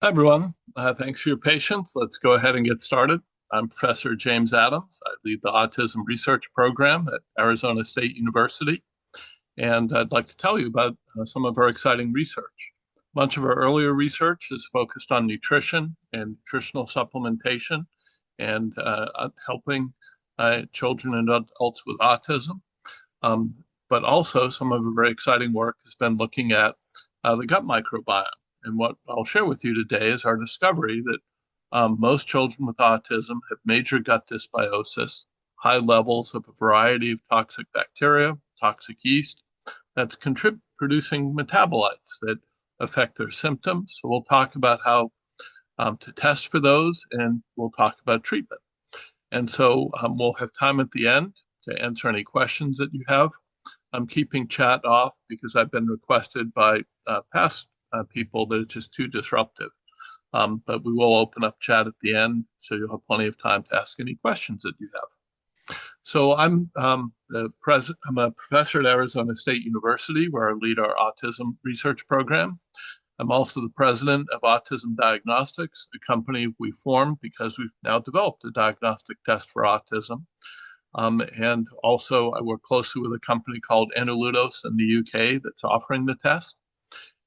Hi, everyone. Thanks for your patience. Let's go ahead and get started. I'm Professor James Adams. I lead the Autism Research Program at Arizona State University, and I'd like to tell you about some of our exciting research. Much of our earlier research is focused on nutrition and nutritional supplementation and helping children and adults with autism. Um, but also, some of our very exciting work has been looking at the gut microbiome. And what I'll share with you today is our discovery that most children with autism have major gut dysbiosis, high levels of a variety of toxic bacteria, toxic yeast, that's producing metabolites that affect their symptoms. So we'll talk about how to test for those, and we'll talk about treatment. And so we'll have time at the end to answer any questions that you have. I'm keeping chat off because I've been requested by past people that it's just too disruptive. But we will open up chat at the end, so you'll have plenty of time to ask any questions that you have. So I'm a professor at Arizona State University, where I lead our autism research program. I'm also the president of Autism Diagnostics, a company we formed because we've now developed a diagnostic test for autism. And also, I work closely with a company called Anuludos in the UK that's offering the test.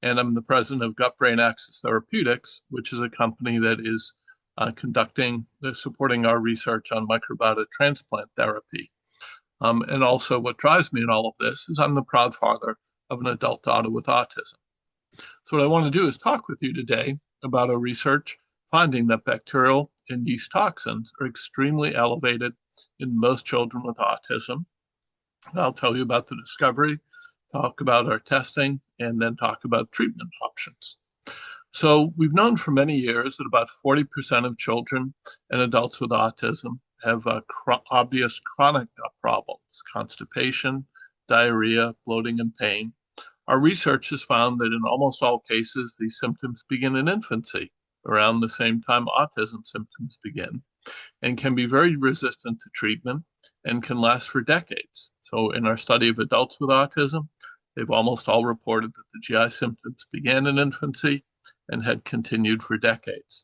And I'm the president of Gut-Brain Axis Therapeutics, which is a company that is supporting our research on microbiota transplant therapy. And also, what drives me in all of this is I'm the proud father of an adult daughter with autism. So what I want to do is talk with you today about our research finding that bacterial and yeast toxins are extremely elevated in most children with autism. I'll tell you about the discovery, talk about our testing, and then talk about treatment options. So we've known for many years that about 40% of children and adults with autism have obvious chronic gut problems, constipation, diarrhea, bloating, and pain. Our research has found that in almost all cases, these symptoms begin in infancy, around the same time autism symptoms begin, and can be very resistant to treatment and can last for decades. So in our study of adults with autism, they've almost all reported that the GI symptoms began in infancy and had continued for decades.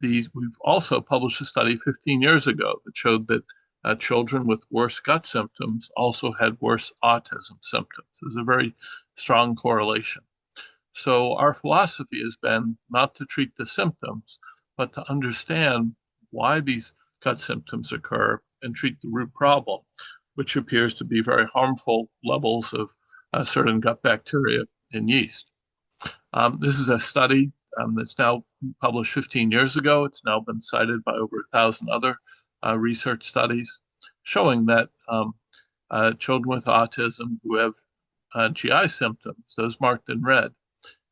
We've also published a study 15 years ago that showed that children with worse gut symptoms also had worse autism symptoms. There's a very strong correlation. So our philosophy has been not to treat the symptoms, but to understand why these gut symptoms occur and treat the root problem, which appears to be very harmful levels of certain gut bacteria and yeast. This is a study that's now published 15 years ago. It's now been cited by over 1,000 other research studies showing that children with autism who have GI symptoms, those marked in red,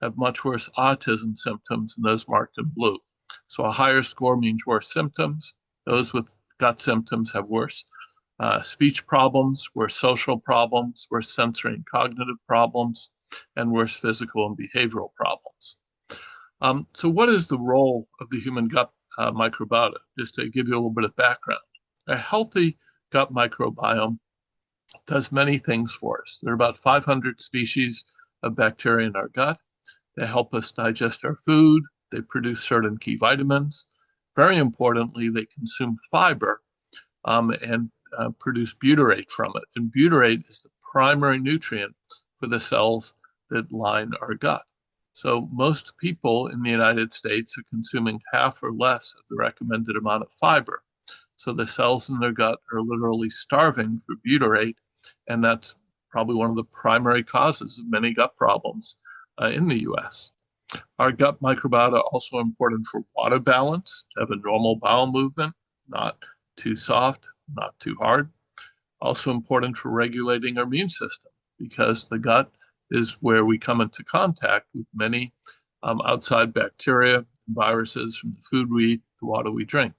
have much worse autism symptoms than those marked in blue. So a higher score means worse symptoms. Those with gut symptoms have worse speech problems, worse social problems, worse sensory and cognitive problems, and worse physical and behavioral problems. So what is the role of the human gut microbiota? Just to give you a little bit of background. A healthy gut microbiome does many things for us. There are about 500 species of bacteria in our gut. They help us digest our food. They produce certain key vitamins. Very importantly, they consume fiber and produce butyrate from it. And butyrate is the primary nutrient for the cells that line our gut. So most people in the United States are consuming half or less of the recommended amount of fiber. So the cells in their gut are literally starving for butyrate, and that's probably one of the primary causes of many gut problems in the US. Our gut microbiota also important for water balance, to have a normal bowel movement, not too soft, not too hard. Also important for regulating our immune system, because the gut is where we come into contact with many outside bacteria and viruses from the food we eat, the water we drink.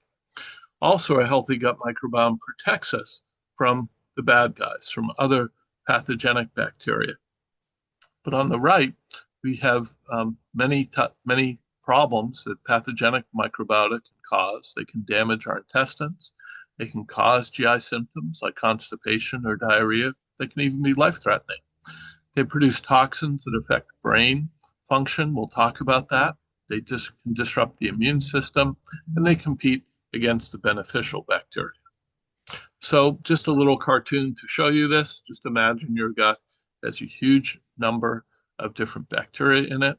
Also, a healthy gut microbiome protects us from the bad guys, from other pathogenic bacteria. But on the right, we have many problems that pathogenic microbiota can cause. They can damage our intestines. They can cause GI symptoms like constipation or diarrhea. They can even be life-threatening. They produce toxins that affect brain function. We'll talk about that. they just can disrupt the immune system, and they compete against the beneficial bacteria. So just a little cartoon to show you this. Just imagine your gut has a huge number of different bacteria in it.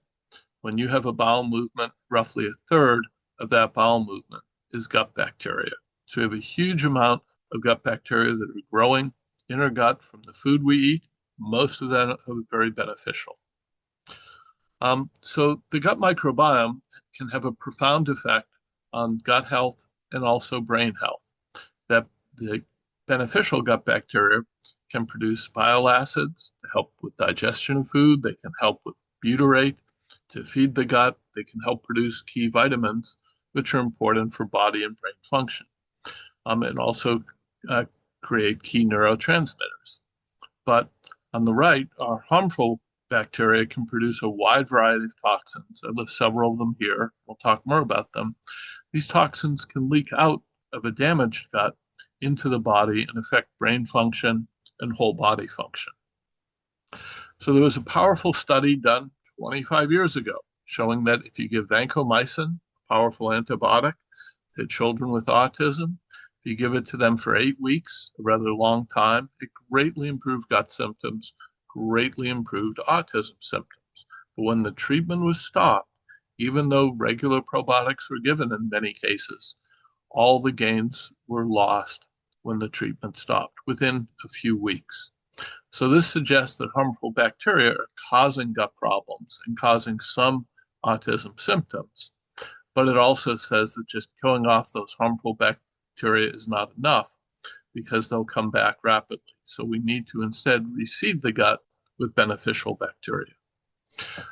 When you have a bowel movement, roughly a third of that bowel movement is gut bacteria. So we have a huge amount of gut bacteria that are growing in our gut from the food we eat. Most of them are very beneficial. So the gut microbiome can have a profound effect on gut health and also brain health. That the beneficial gut bacteria can produce bile acids to help with digestion of food. They can help with butyrate to feed the gut. They can help produce key vitamins, which are important for body and brain function, and also create key neurotransmitters. But on the right, our harmful bacteria can produce a wide variety of toxins. I list several of them here. We'll talk more about them. These toxins can leak out of a damaged gut into the body and affect brain function and whole body function. So there was a powerful study done 25 years ago showing that if you give vancomycin, a powerful antibiotic, to children with autism, if you give it to them for 8 weeks, a rather long time, it greatly improved gut symptoms, greatly improved autism symptoms. But when the treatment was stopped, even though regular probiotics were given in many cases, all the gains were lost when the treatment stopped within a few weeks. So this suggests that harmful bacteria are causing gut problems and causing some autism symptoms. But it also says that just killing off those harmful bacteria is not enough because they'll come back rapidly. So we need to instead reseed the gut with beneficial bacteria.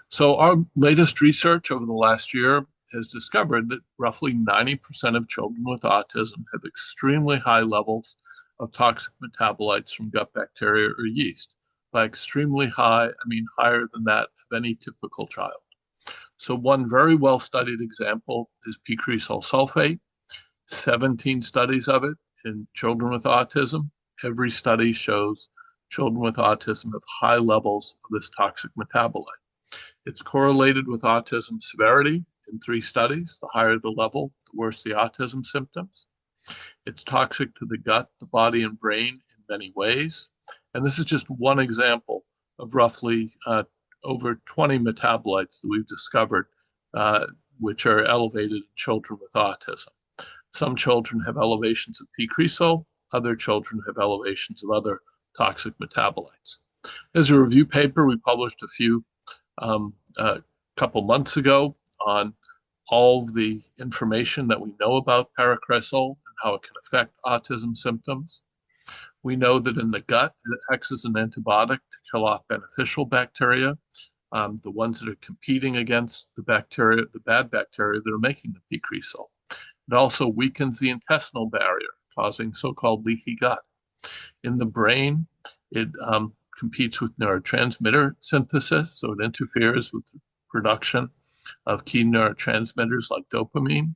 So our latest research over the last year has discovered that roughly 90% of children with autism have extremely high levels of toxic metabolites from gut bacteria or yeast. By extremely high, I mean higher than that of any typical child. So one very well-studied example is P-cresol sulfate, 17 studies of it in children with autism. Every study shows children with autism have high levels of this toxic metabolite. It's correlated with autism severity in 3 studies. The higher the level, the worse the autism symptoms. It's toxic to the gut, the body, and brain in many ways. And this is just one example of roughly over 20 metabolites that we've discovered, which are elevated in children with autism. Some children have elevations of P-cresol, other children have elevations of other toxic metabolites. There's a review paper we published a couple months ago on all of the information that we know about P-cresol and how it can affect autism symptoms. We know that in the gut, it acts as an antibiotic to kill off beneficial bacteria, the ones that are competing against the bacteria, the bad bacteria that are making the P-cresol. It also weakens the intestinal barrier, causing so-called leaky gut. In the brain, it competes with neurotransmitter synthesis, so it interferes with the production of key neurotransmitters like dopamine,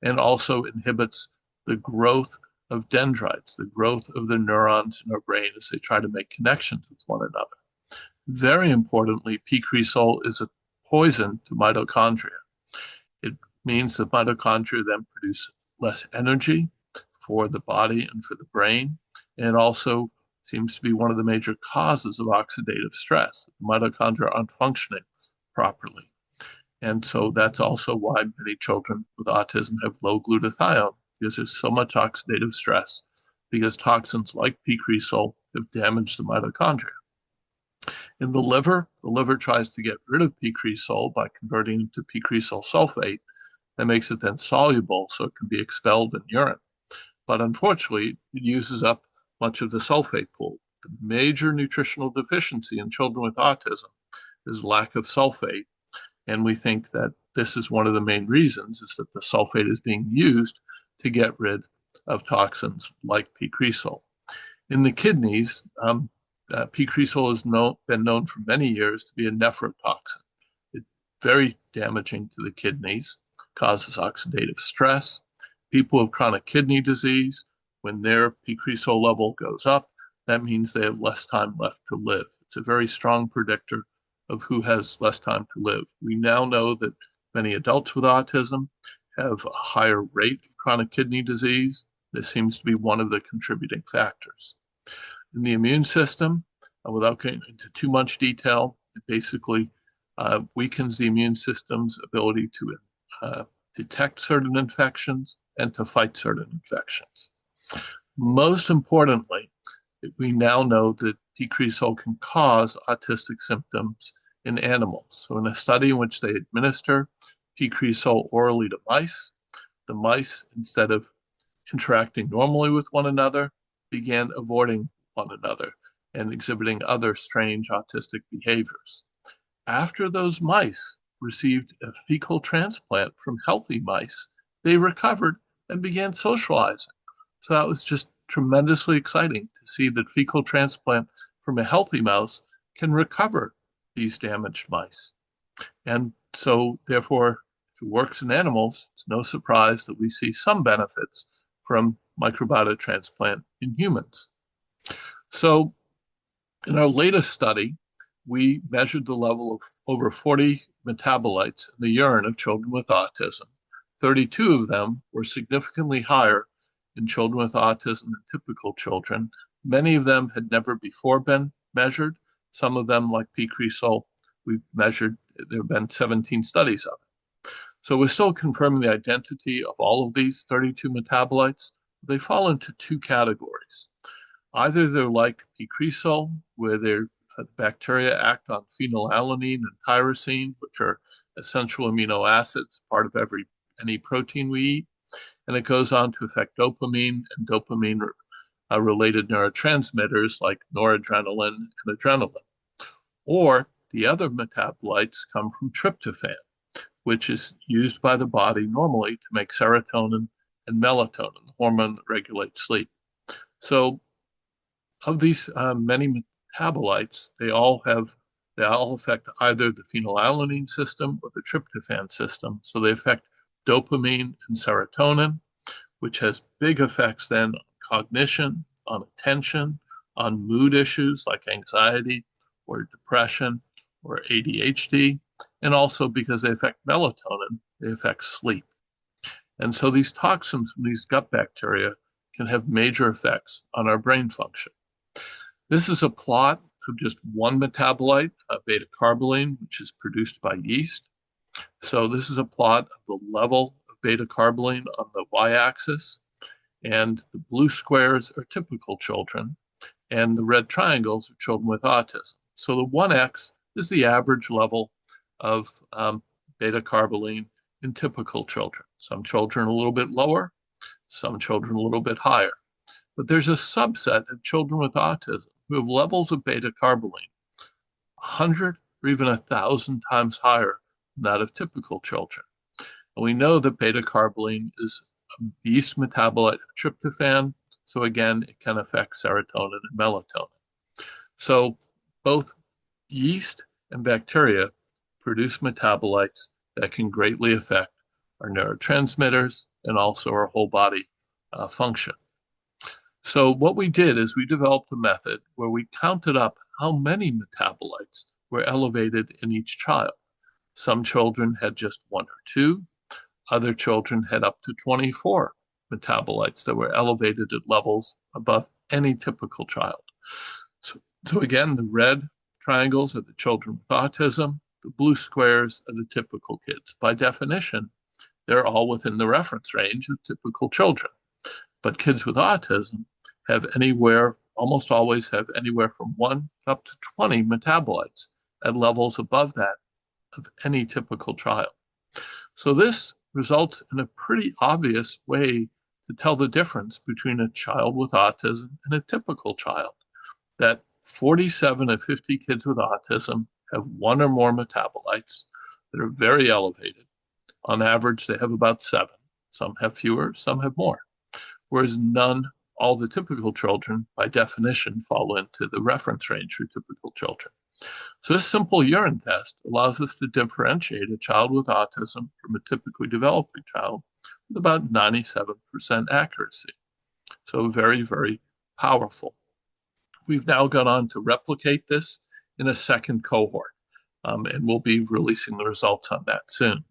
and also inhibits the growth of dendrites, the growth of the neurons in our brain as they try to make connections with one another. Very importantly, P-cresol is a poison to mitochondria. It means that mitochondria then produce less energy for the body and for the brain, and it also seems to be one of the major causes of oxidative stress. The mitochondria aren't functioning properly. And so that's also why many children with autism have low glutathione, because there's so much oxidative stress, because toxins like P-cresol have damaged the mitochondria. In the liver tries to get rid of P-cresol by converting it to P-cresol sulfate. That makes it then soluble so it can be expelled in urine. But unfortunately, it uses up much of the sulfate pool. The major nutritional deficiency in children with autism is lack of sulfate. And we think that this is one of the main reasons, is that the sulfate is being used to get rid of toxins like P-cresol. In the kidneys, P-cresol has been known for many years to be a nephrotoxin. It's very damaging to the kidneys, causes oxidative stress. People with chronic kidney disease, when their P-cresol level goes up, that means they have less time left to live. It's a very strong predictor of who has less time to live. We now know that Many adults with autism have a higher rate of chronic kidney disease. This seems to be one of the contributing factors. In the immune system, without getting into too much detail, it basically weakens the immune system's ability to detect certain infections and to fight certain infections. Most importantly, we now know that P-cresol can cause autistic symptoms in animals. So in a study in which they administer P-cresol orally to mice, the mice, instead of interacting normally with one another, began avoiding one another and exhibiting other strange autistic behaviors. After those mice received a fecal transplant from healthy mice, they recovered and began socializing. So that was just tremendously exciting to see that fecal transplant from a healthy mouse can recover these damaged mice. And so, therefore, if it works in animals, it's no surprise that we see some benefits from microbiota transplant in humans. So, in our latest study, we measured the level of over 40 metabolites in the urine of children with autism. 32 of them were significantly higher in children with autism than typical children. Many of them had never before been measured. Some of them, like P-cresol, we measured, there have been 17 studies of it. So we're still confirming the identity of all of these 32 metabolites. They fall into two categories. Either they're like P-cresol, where the bacteria act on phenylalanine and tyrosine, which are essential amino acids, part of any protein we eat, and it goes on to affect dopamine and dopamine-related neurotransmitters like noradrenaline and adrenaline. Or the other metabolites come from tryptophan, which is used by the body normally to make serotonin and melatonin, the hormone that regulates sleep. So of these many metabolites, they all affect either the phenylalanine system or the tryptophan system. So they affect dopamine and serotonin, which has big effects then on cognition, on attention, on mood issues like anxiety or depression or ADHD, and also because they affect melatonin, they affect sleep. And so these toxins from these gut bacteria can have major effects on our brain function. This is a plot of just one metabolite, beta-carboline, which is produced by yeast. So this is a plot of the level of beta-carboline on the y-axis, and the blue squares are typical children, and the red triangles are children with autism. So the 1x is the average level of beta-carboline in typical children. Some children a little bit lower, some children a little bit higher. But there's a subset of children with autism who have levels of beta-carboline 100 or even 1,000 times higher than that of typical children. And we know that beta-carboline is a yeast metabolite of tryptophan, so again, it can affect serotonin and melatonin. So both yeast and bacteria produce metabolites that can greatly affect our neurotransmitters and also our whole body function. So what we did is we developed a method where we counted up how many metabolites were elevated in each child. Some children had just 1 or 2. Other children had up to 24 metabolites that were elevated at levels above any typical child. So again, the red triangles are the children with autism. The blue squares are the typical kids. By definition, they're all within the reference range of typical children. But kids with autism have almost always have anywhere from 1 up to 20 metabolites at levels above that of any typical child. So this results in a pretty obvious way to tell the difference between a child with autism and a typical child, that 47 of 50 kids with autism have 1 or more metabolites that are very elevated. On average, they have about 7. Some have fewer, some have more. Whereas all the typical children, by definition, fall into the reference range for typical children. So this simple urine test allows us to differentiate a child with autism from a typically developing child with about 97% accuracy. So very, very powerful. We've now gone on to replicate this in a second cohort, and we'll be releasing the results on that soon.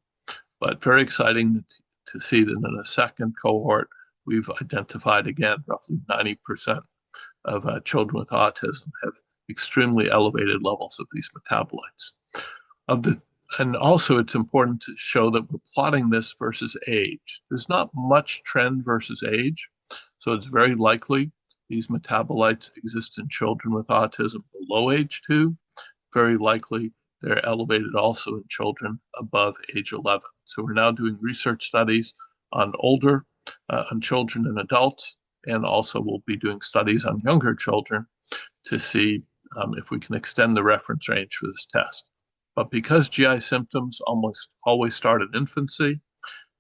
But very exciting to see that in a second cohort, we've identified again roughly 90% of children with autism have extremely elevated levels of these metabolites. And also it's important to show that we're plotting this versus age. There's not much trend versus age, so it's very likely these metabolites exist in children with autism below age 2. Very likely they're elevated also in children above age 11. So we're now doing research studies on on children and adults, and also we'll be doing studies on younger children to see if we can extend the reference range for this test. But because GI symptoms almost always start at infancy,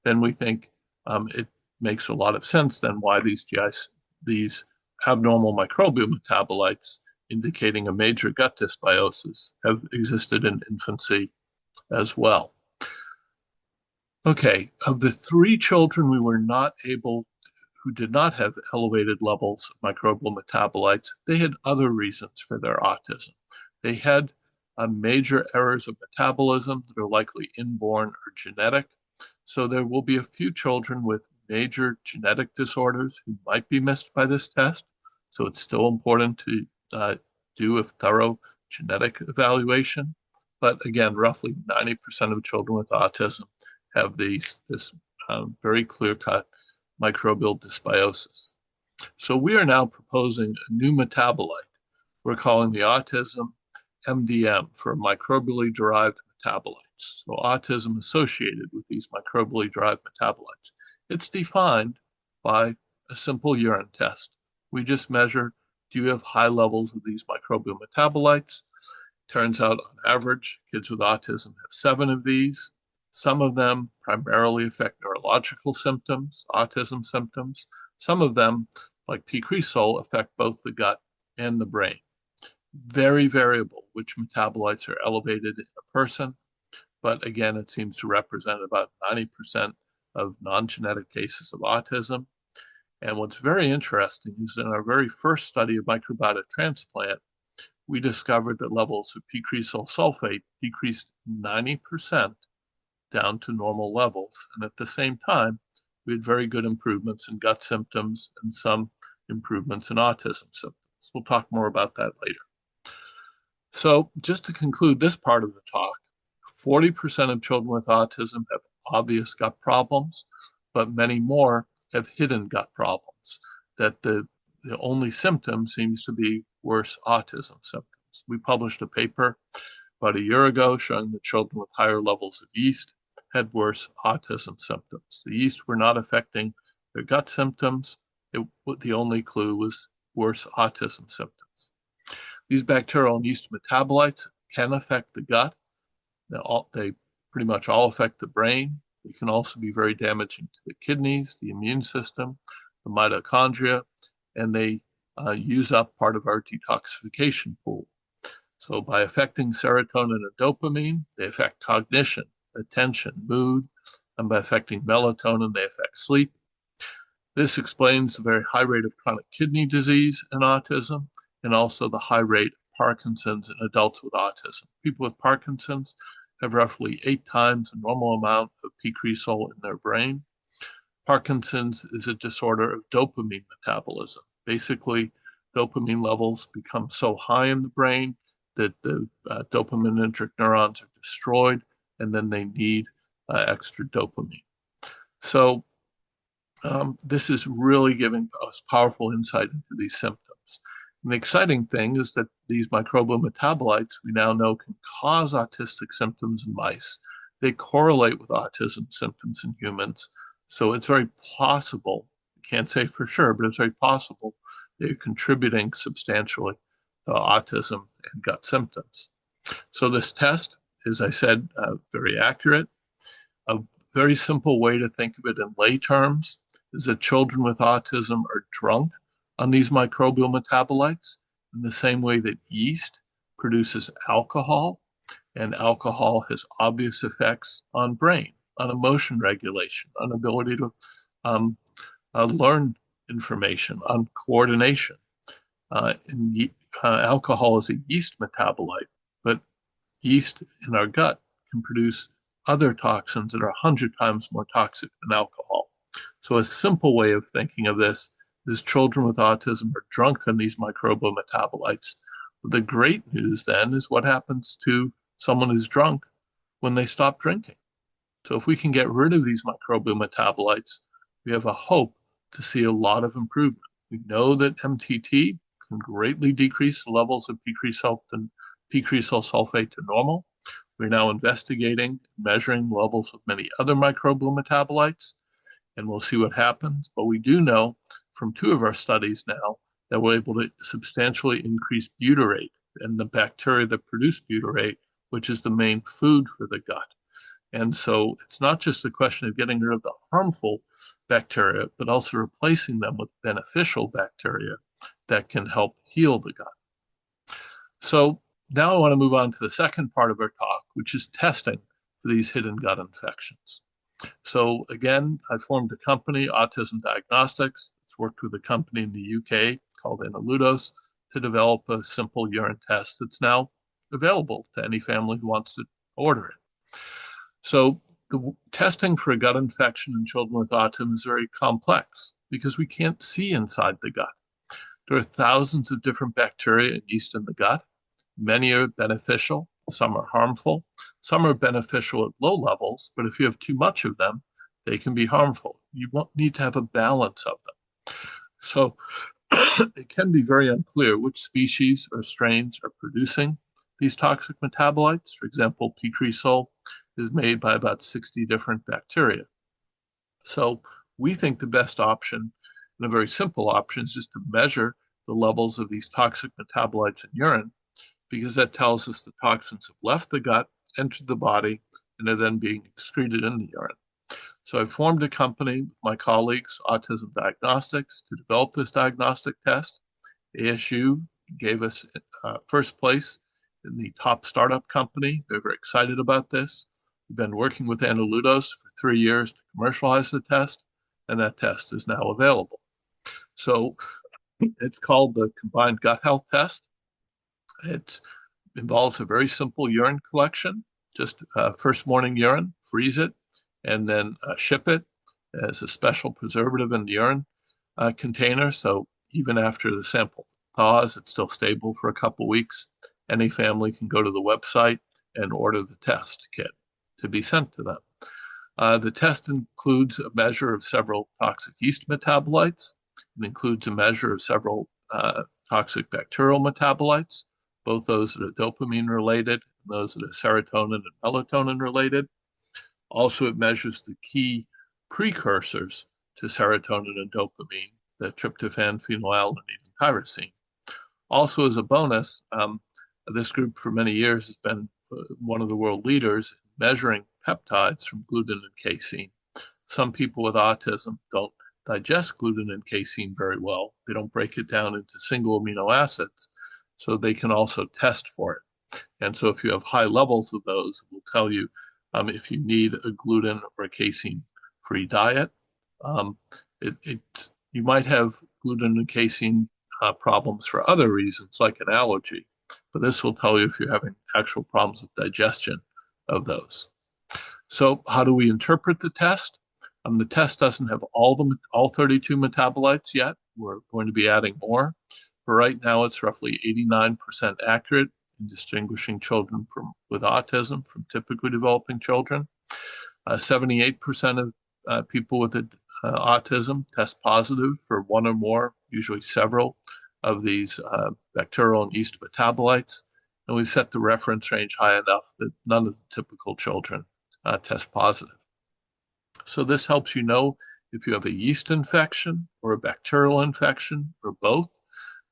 then we think it makes a lot of sense then why these abnormal microbial metabolites indicating a major gut dysbiosis have existed in infancy as well. Okay, of the 3 children we were not able, who did not have elevated levels of microbial metabolites, they had other reasons for their autism. They had major errors of metabolism that are likely inborn or genetic. So there will be a few children with major genetic disorders who might be missed by this test. So it's still important to do a thorough genetic evaluation. But again, roughly 90% of children with autism have this very clear-cut microbial dysbiosis. So we are now proposing a new metabolite. We're calling the autism MDM for microbially derived metabolites. So autism associated with these microbially derived metabolites. It's defined by a simple urine test. We just measure, do you have high levels of these microbial metabolites? Turns out on average, kids with autism have 7 of these. Some of them primarily affect neurological symptoms, autism symptoms. Some of them, like P-cresol, affect both the gut and the brain. Very variable which metabolites are elevated in a person, but again, it seems to represent about 90% of non-genetic cases of autism. And what's very interesting is in our very first study of microbiota transplant, we discovered that levels of P-cresol sulfate decreased 90% down to normal levels. And at the same time, we had very good improvements in gut symptoms and some improvements in autism symptoms. We'll talk more about that later. So just to conclude this part of the talk, 40% of children with autism have obvious gut problems, but many more have hidden gut problems, that the only symptom seems to be worse autism symptoms. We published a paper about a year ago showing that children with higher levels of yeast had worse autism symptoms. The yeast were not affecting their gut symptoms. The only clue was worse autism symptoms. These bacterial and yeast metabolites can affect the gut. They pretty much all affect the brain. They can also be very damaging to the kidneys, the immune system, the mitochondria, and they use up part of our detoxification pool. So by affecting serotonin and dopamine, they affect cognition, attention, mood, and by affecting melatonin, they affect sleep. This explains the very high rate of chronic kidney disease in autism, and also the high rate of Parkinson's in adults with autism. People with Parkinson's have roughly 8 times the normal amount of P-cresol in their brain. Parkinson's is a disorder of dopamine metabolism. Basically, dopamine levels become so high in the brain that the dopaminergic neurons are destroyed, and then they need extra dopamine. So this is really giving us powerful insight into these symptoms. And the exciting thing is that these microbial metabolites we now know can cause autistic symptoms in mice. They correlate with autism symptoms in humans. So it's very possible, can't say for sure, but it's very possible they're contributing substantially to autism and gut symptoms. So this test, as I said, very accurate. A very simple way to think of it in lay terms is that children with autism are drunk on these microbial metabolites in the same way that yeast produces alcohol, and alcohol has obvious effects on brain, on emotion regulation, on ability to learn information, on coordination. Alcohol is a yeast metabolite, but yeast in our gut can produce other toxins that are 100 times more toxic than alcohol. So a simple way of thinking of this is children with autism are drunk on these microbial metabolites. But the great news then is what happens to someone who's drunk when they stop drinking. So if we can get rid of these microbial metabolites, we have a hope to see a lot of improvement. We know that MTT can greatly decrease the levels of P-cresol and P-cresol sulfate to normal. We're now investigating, measuring levels of many other microbial metabolites, and we'll see what happens. But we do know from 2 of our studies now that we're able to substantially increase butyrate and the bacteria that produce butyrate, which is the main food for the gut. And so it's not just a question of getting rid of the harmful bacteria, but also replacing them with beneficial bacteria that can help heal the gut. So now I want to move on to the second part of our talk, which is testing for these hidden gut infections. So again, I formed a company, Autism Diagnostics. It's worked with a company in the UK called Analudos to develop a simple urine test that's now available to any family who wants to order it. So the testing for a gut infection in children with autism is very complex because we can't see inside the gut. There are thousands of different bacteria and yeast in the gut. Many are beneficial, some are harmful. Some are beneficial at low levels, but if you have too much of them, they can be harmful. You won't need to have a balance of them. So it can be very unclear which species or strains are producing these toxic metabolites. For example, P-cresol is made by about 60 different bacteria. So we think the best option, and a very simple option, is just to measure the levels of these toxic metabolites in urine, because that tells us the toxins have left the gut, entered the body, and are then being excreted in the urine. So I formed a company with my colleagues, Autism Diagnostics, to develop this diagnostic test. ASU gave us first place in the top startup company. They're very excited about this. We've been working with Analudos for 3 years to commercialize the test, and that test is now available. So it's called the Combined Gut Health Test. It involves a very simple urine collection, just first morning urine, freeze it, and then ship it as a special preservative in the urine container. So even after the sample thaws, it's still stable for a couple weeks. Any family can go to the website and order the test kit to be sent to them. The test includes a measure of several toxic yeast metabolites. It includes a measure of several toxic bacterial metabolites, both those that are dopamine related and those that are serotonin and melatonin related. Also, it measures the key precursors to serotonin and dopamine, the tryptophan, phenylalanine, and tyrosine. Also, as a bonus, this group for many years has been one of the world leaders in measuring peptides from gluten and casein. Some people with autism don't digest gluten and casein very well. They don't break it down into single amino acids, so they can also test for it. And so if you have high levels of those, it will tell you if you need a gluten or a casein-free diet. You might have gluten and casein problems for other reasons, like an allergy, but this will tell you if you're having actual problems with digestion of those. So how do we interpret the test? The test doesn't have all 32 metabolites yet. We're going to be adding more. But right now, it's roughly 89% accurate in distinguishing children with autism from typically developing children. 78% of people with autism test positive for one or more, usually several, of these bacterial and yeast metabolites. And we've set the reference range high enough that none of the typical children test positive. So this helps you know if you have a yeast infection or a bacterial infection or both.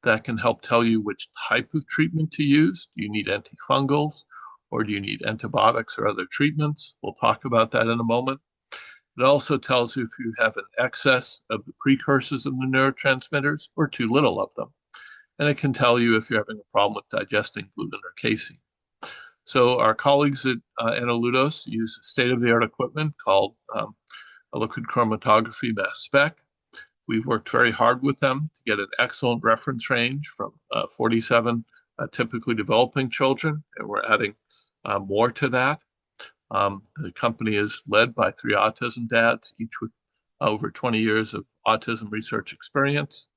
That can help tell you which type of treatment to use. Do you need antifungals or do you need antibiotics or other treatments? We'll talk about that in a moment. It also tells you if you have an excess of the precursors of the neurotransmitters or too little of them. And it can tell you if you're having a problem with digesting gluten or casein. So our colleagues at Analudos use state-of-the-art equipment called a liquid chromatography mass spec. We've worked very hard with them to get an excellent reference range from 47 typically developing children, and we're adding more to that. The company is led by three autism dads, each with over 20 years of autism research experience.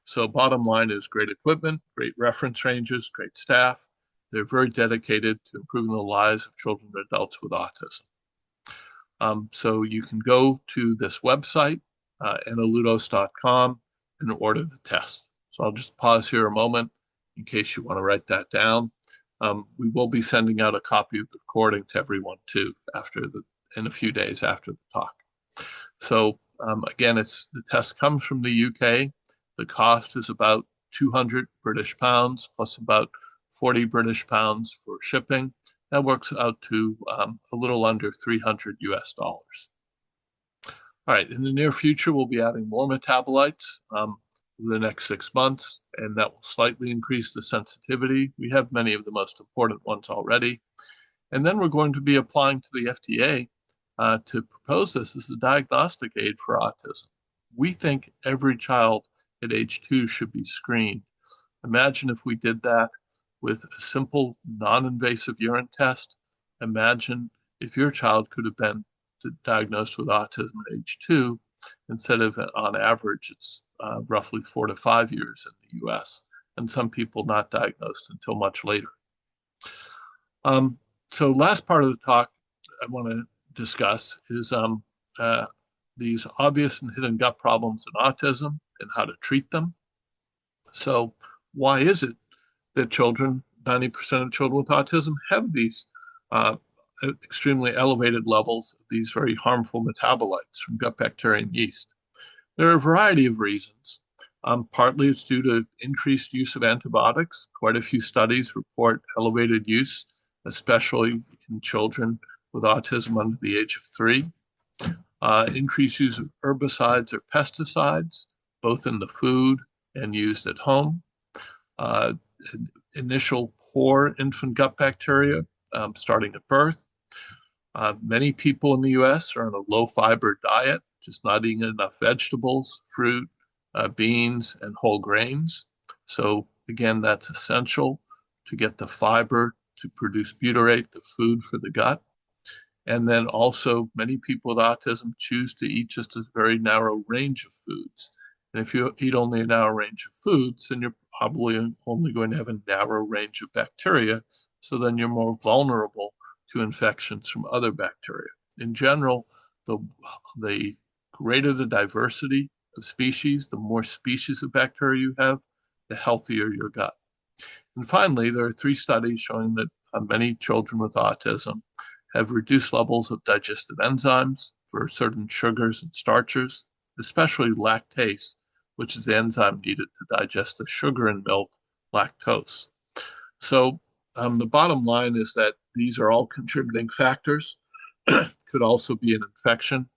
So bottom line is great equipment, great reference ranges, great staff. They're very dedicated to improving the lives of children and adults with autism. So you can go to this website, analudos.com, and order the test. So I'll just pause here a moment in case you want to write that down. We will be sending out a copy of the recording to everyone too in a few days after the talk. So again, the test comes from the UK. The cost is about 200 British pounds plus about 40 British pounds for shipping. That works out to a little under 300 US dollars. All right, in the near future, we'll be adding more metabolites over the next 6 months, and that will slightly increase the sensitivity. We have many of the most important ones already. And then we're going to be applying to the FDA to propose this as a diagnostic aid for autism. We think every child at age 2 should be screened. Imagine if we did that with a simple non-invasive urine test. Imagine if your child could have been diagnosed with autism at age 2 instead of, on average, it's roughly 4 to 5 years in the US, and some people not diagnosed until much later. So last part of the talk I want to discuss is these obvious and hidden gut problems in autism and how to treat them. So why is it that 90% of children with autism have these extremely elevated levels of these very harmful metabolites from gut bacteria and yeast? There are a variety of reasons. Partly it's due to increased use of antibiotics. Quite a few studies report elevated use, especially in children with autism under the age of 3. Increased use of herbicides or pesticides, both in the food and used at home. Initial poor infant gut bacteria starting at birth. Many people in the US are on a low fiber diet, just not eating enough vegetables, fruit, beans, and whole grains. So again, that's essential to get the fiber to produce butyrate, the food for the gut. And then also many people with autism choose to eat just a very narrow range of foods. And if you eat only a narrow range of foods, then you're probably only going to have a narrow range of bacteria. So then you're more vulnerable to infections from other bacteria. In general, the greater the diversity of species, the more species of bacteria you have, the healthier your gut. And finally, there are 3 studies showing that many children with autism have reduced levels of digestive enzymes for certain sugars and starches, especially lactase, which is the enzyme needed to digest the sugar in milk, lactose. So the bottom line is that these are all contributing factors. Could also be an infection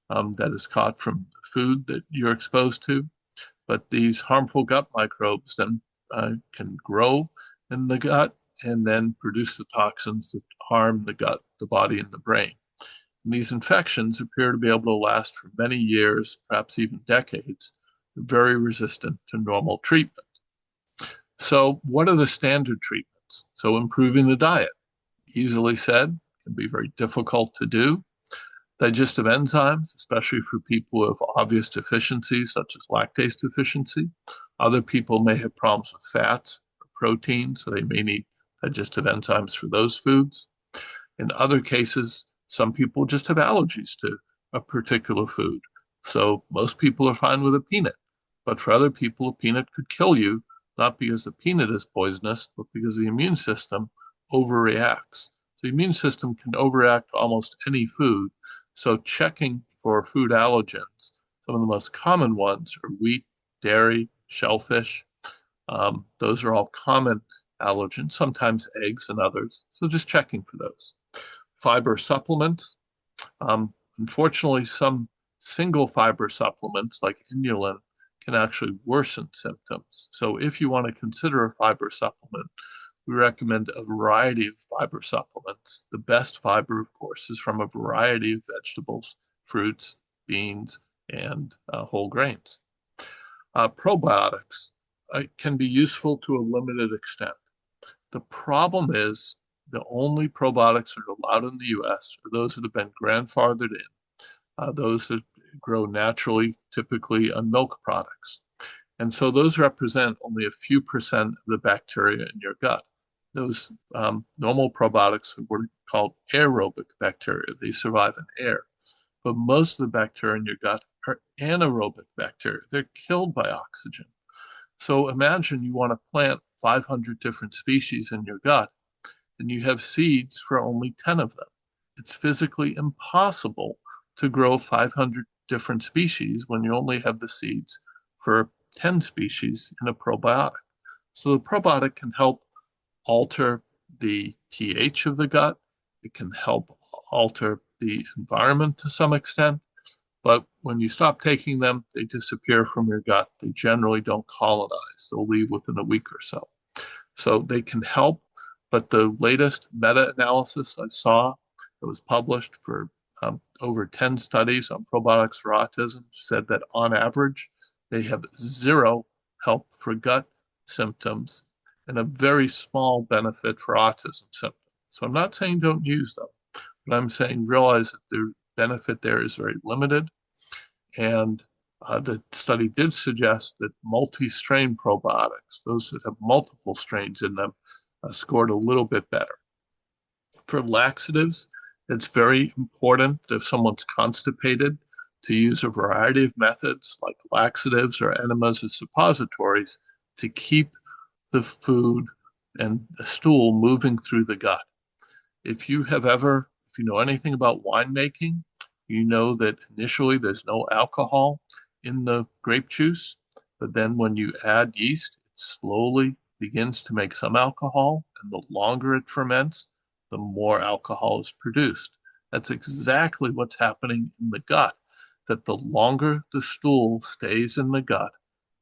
that is caught from food that you're exposed to. But these harmful gut microbes then can grow in the gut and then produce the toxins that harm the gut, the body, and the brain. And these infections appear to be able to last for many years, perhaps even decades, very resistant to normal treatment. So what are the standard treatments? So improving the diet, easily said, can be very difficult to do. Digestive enzymes, especially for people who have obvious deficiencies, such as lactase deficiency. Other people may have problems with fats or protein, so they may need digestive enzymes for those foods. In other cases, some people just have allergies to a particular food. So most people are fine with a peanut. But for other people, a peanut could kill you, not because the peanut is poisonous, but because the immune system overreacts. The immune system can overreact to almost any food. So checking for food allergens, some of the most common ones are wheat, dairy, shellfish. Those are all common allergens, sometimes eggs and others. So just checking for those. Fiber supplements. Unfortunately, some single fiber supplements like inulin can actually worsen symptoms. So if you want to consider a fiber supplement, we recommend a variety of fiber supplements. The best fiber, of course, is from a variety of vegetables, fruits, beans, and whole grains. Probiotics can be useful to a limited extent. The problem is The only probiotics that are allowed in the US are those that have been grandfathered in, those that grow naturally, typically on milk products. And so those represent only a few percent of the bacteria in your gut. Those normal probiotics are what are called aerobic bacteria. They survive in air. But most of the bacteria in your gut are anaerobic bacteria. They're killed by oxygen. So imagine you want to plant 500 different species in your gut, and you have seeds for only 10 of them. It's physically impossible to grow 500 different species when you only have the seeds for 10 species in a probiotic. So the probiotic can help alter the pH of the gut. It can help alter the environment to some extent. But when you stop taking them, they disappear from your gut. They generally don't colonize. They'll leave within a week or so. So they can help, but the latest meta-analysis I saw that was published for over 10 studies on probiotics for autism said that on average, they have zero help for gut symptoms and a very small benefit for autism symptoms. So I'm not saying don't use them, but I'm saying realize that the benefit there is very limited. And the study did suggest that multi-strain probiotics, those that have multiple strains in them, scored a little bit better. For laxatives, it's very important that if someone's constipated to use a variety of methods like laxatives or enemas as suppositories to keep the food and the stool moving through the gut. If you know anything about winemaking, you know that initially there's no alcohol in the grape juice, but then when you add yeast, it slowly begins to make some alcohol, and the longer it ferments, the more alcohol is produced. That's exactly what's happening in the gut, that the longer the stool stays in the gut,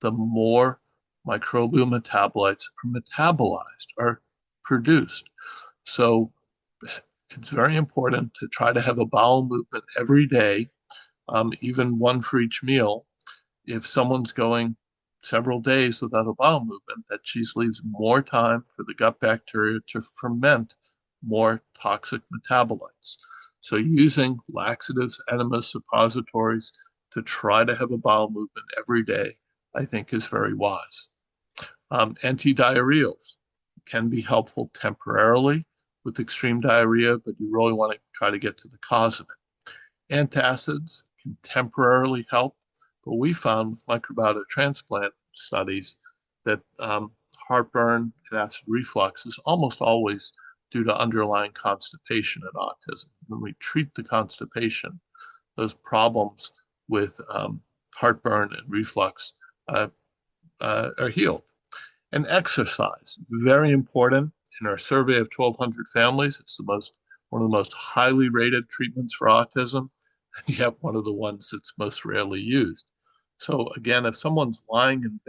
the more microbial metabolites are metabolized, are produced. So it's very important to try to have a bowel movement every day, even one for each meal. If someone's going several days without a bowel movement, that just leaves more time for the gut bacteria to ferment more toxic metabolites. So using laxatives, enemas, suppositories to try to have a bowel movement every day, I think is very wise. Antidiarrheals can be helpful temporarily with extreme diarrhea, but you really want to try to get to the cause of it. Antacids can temporarily help, but we found with microbiota transplant studies that heartburn and acid reflux is almost always due to underlying constipation in autism. When we treat the constipation, those problems with heartburn and reflux are healed. And exercise, very important. In our survey of 1,200 families, it's one of the most highly rated treatments for autism, and yet one of the ones that's most rarely used. So again, if someone's lying in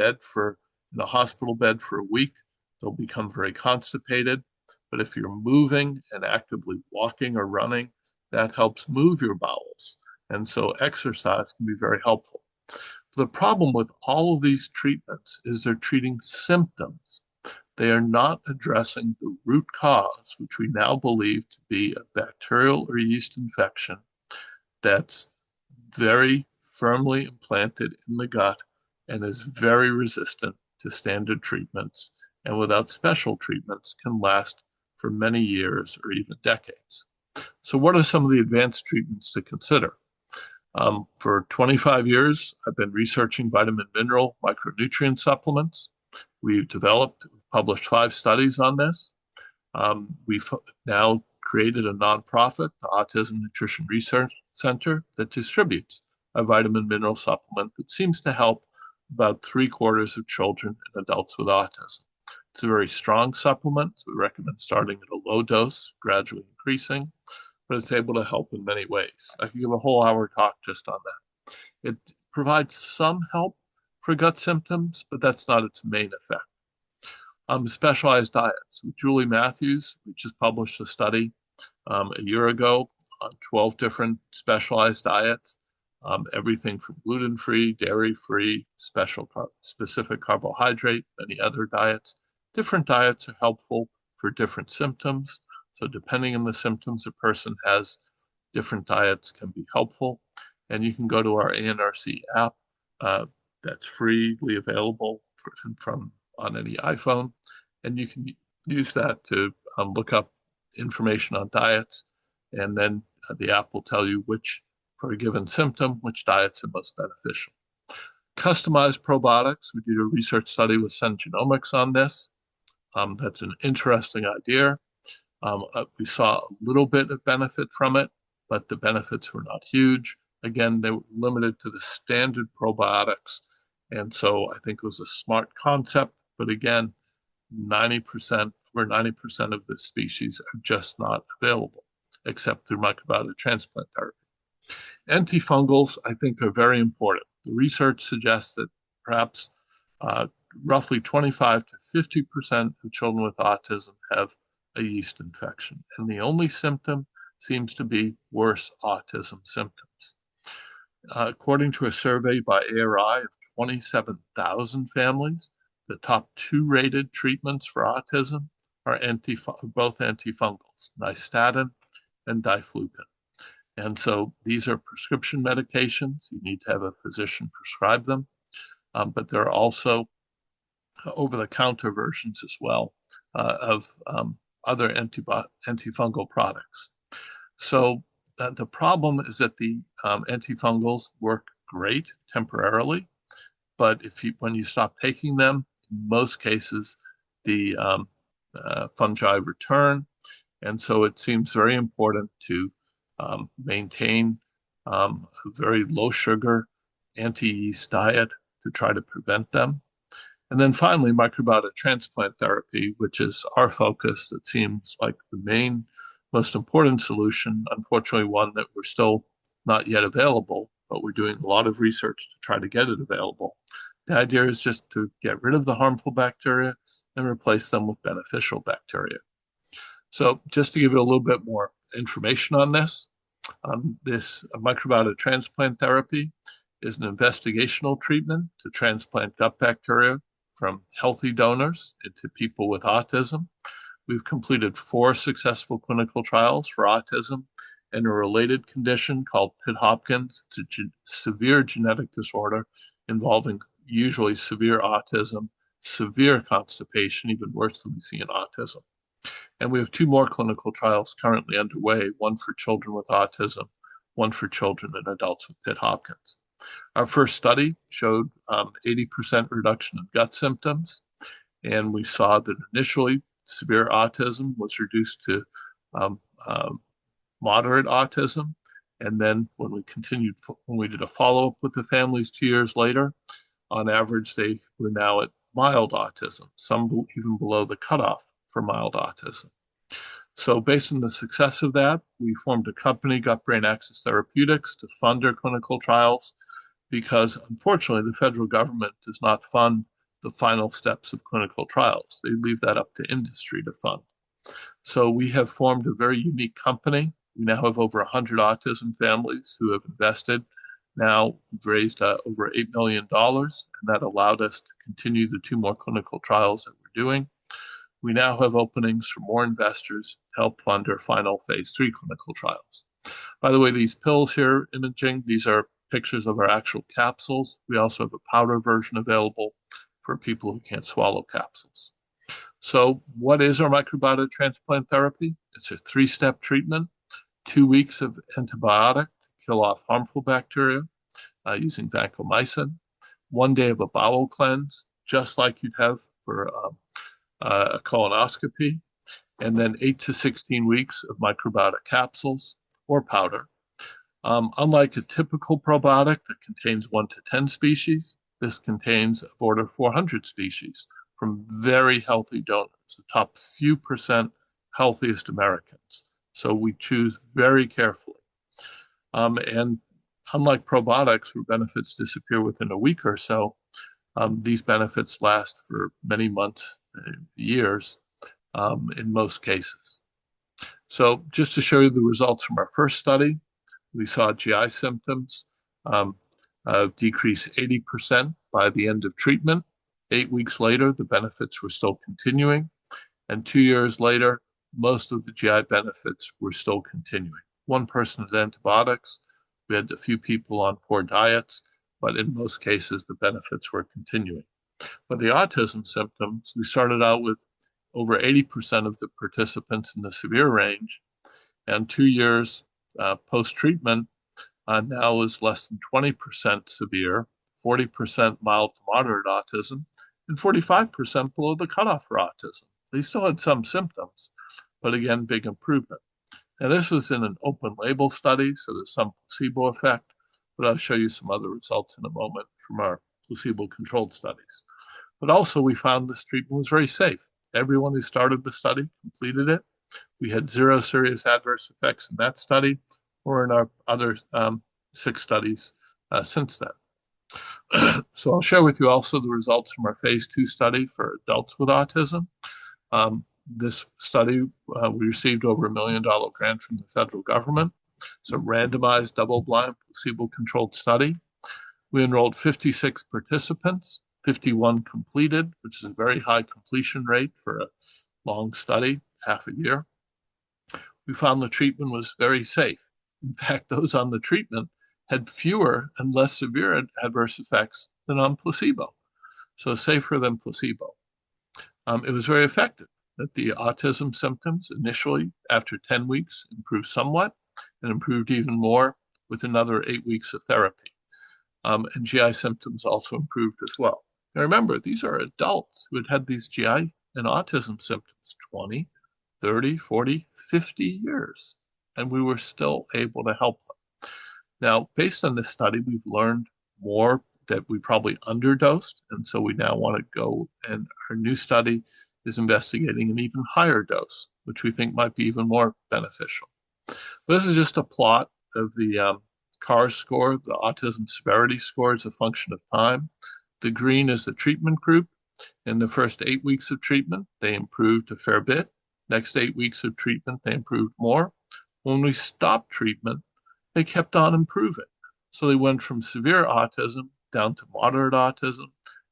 a hospital bed for a week, they'll become very constipated. But if you're moving and actively walking or running, that helps move your bowels. And so exercise can be very helpful. The problem with all of these treatments is they're treating symptoms. They are not addressing the root cause, which we now believe to be a bacterial or yeast infection that's very firmly implanted in the gut and is very resistant to standard treatments, and without special treatments can last for many years or even decades. So what are some of the advanced treatments to consider? For 25 years, I've been researching vitamin mineral micronutrient supplements. We've published 5 studies on this. We've now created a nonprofit, the Autism Nutrition Research Center, that distributes a vitamin mineral supplement that seems to help about 3/4 of children and adults with autism. It's a very strong supplement, so we recommend starting at a low dose, gradually increasing, but it's able to help in many ways. I could give a whole hour talk just on that. It provides some help for gut symptoms, but that's not its main effect. Specialized diets. With Julie Matthews, we just published a study a year ago on 12 different specialized diets, everything from gluten-free, dairy-free, specific carbohydrate, many other diets. Different diets are helpful for different symptoms. So depending on the symptoms a person has, different diets can be helpful. And you can go to our ANRC app that's freely available from on any iPhone. And you can use that to look up information on diets. And then the app will tell you which, for a given symptom, which diets are most beneficial. Customized probiotics. We did a research study with Sun Genomics on this. That's an interesting idea. We saw a little bit of benefit from it, but the benefits were not huge. Again, they were limited to the standard probiotics. And so I think it was a smart concept. But again, 90%, over 90% of the species are just not available, except through microbiota transplant therapy. Antifungals, I think, are very important. The research suggests that perhaps roughly 25 to 50% of children with autism have a yeast infection, and the only symptom seems to be worse autism symptoms. According to a survey by ARI of 27,000 families, the top 2 rated treatments for autism are both antifungals, nystatin and diflucan. And so these are prescription medications. You need to have a physician prescribe them, but there are also over-the-counter versions as well of other antifungal products. So the problem is that the antifungals work great temporarily, but when you stop taking them, in most cases, the fungi return. And so it seems very important to maintain a very low sugar anti-yeast diet to try to prevent them. And then finally, microbiota transplant therapy, which is our focus. That seems like the most important solution, unfortunately one that we're still not yet available, but we're doing a lot of research to try to get it available. The idea is just to get rid of the harmful bacteria and replace them with beneficial bacteria. So just to give you a little bit more information on this, this microbiota transplant therapy is an investigational treatment to transplant gut bacteria from healthy donors into people with autism. We've completed 4 successful clinical trials for autism and a related condition called Pitt-Hopkins. It's a severe genetic disorder involving usually severe autism, severe constipation, even worse than we see in autism. And we have 2 more clinical trials currently underway, one for children with autism, one for children and adults with Pitt-Hopkins. Our first study showed 80% reduction of gut symptoms, and we saw that initially severe autism was reduced to moderate autism. And then when we did a follow-up with the families 2 years later, on average, they were now at mild autism, some even below the cutoff for mild autism. So based on the success of that, we formed a company, Gut-Brain Axis Therapeutics, to fund our clinical trials, because unfortunately the federal government does not fund the final steps of clinical trials. They leave that up to industry to fund. So we have formed a very unique company. We now have over 100 autism families who have invested. Now we've raised over $8 million, and that allowed us to continue the 2 more clinical trials that we're doing. We now have openings for more investors to help fund our final phase 3 clinical trials. By the way, these pills here, imaging, these are pictures of our actual capsules. We also have a powder version available for people who can't swallow capsules. So what is our microbiota transplant therapy? It's a 3-step treatment, 2 weeks of antibiotic to kill off harmful bacteria using vancomycin, 1 day of a bowel cleanse, just like you'd have for a colonoscopy, and then 8 to 16 weeks of microbiota capsules or powder. Unlike a typical probiotic that contains 1 to 10 species, this contains of order 400 species from very healthy donors, the top few percent healthiest Americans. So we choose very carefully. And unlike probiotics, where benefits disappear within a week or so, these benefits last for many months, years, in most cases. So just to show you the results from our first study, we saw GI symptoms decrease 80% by the end of treatment. 8 weeks later, the benefits were still continuing. And 2 years later, most of the GI benefits were still continuing. One person had antibiotics. We had a few people on poor diets, but in most cases, the benefits were continuing. But the autism symptoms, we started out with over 80% of the participants in the severe range, and 2 years post-treatment now is less than 20% severe, 40% mild to moderate autism, and 45% below the cutoff for autism. They still had some symptoms, but again, big improvement. Now, this was in an open label study, so there's some placebo effect, but I'll show you some other results in a moment from our placebo-controlled studies. But also, we found this treatment was very safe. Everyone who started the study completed it. We had 0 serious adverse effects in that study or in our other 6 studies since then. So I'll share with you also the results from our phase 2 study for adults with autism. This study, we received over $1 million grant from the federal government. It's a randomized, double-blind, placebo-controlled study. We enrolled 56 participants, 51 completed, which is a very high completion rate for a long study, half a year. We found the treatment was very safe. In fact, those on the treatment had fewer and less severe adverse effects than on placebo, so safer than placebo. It was very effective. That the autism symptoms initially, after 10 weeks, improved somewhat and improved even more with another 8 weeks of therapy. And GI symptoms also improved as well. Now remember, these are adults who had had these GI and autism symptoms 20, 30, 40, 50 years, and we were still able to help them. Now, based on this study, we've learned more that we probably underdosed, and so we now want to go, and our new study is investigating an even higher dose, which we think might be even more beneficial. But this is just a plot of the CARS score, the autism severity score as a function of time. The green is the treatment group. In the first 8 weeks of treatment, they improved a fair bit. Next 8 weeks of treatment, they improved more. When we stopped treatment, they kept on improving. So they went from severe autism down to moderate autism,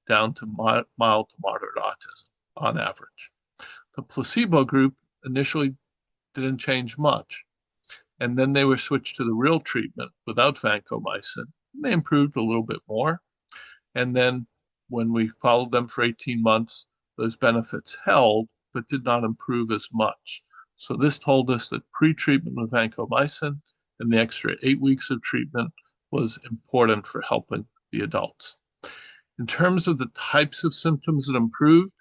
down to mild to moderate autism on average. The placebo group initially didn't change much, and then they were switched to the real treatment without vancomycin. They improved a little bit more, and then when we followed them for 18 months, those benefits held but did not improve as much. So this told us that pre-treatment with vancomycin and the extra 8 weeks of treatment was important for helping the adults. In terms of the types of symptoms that improved,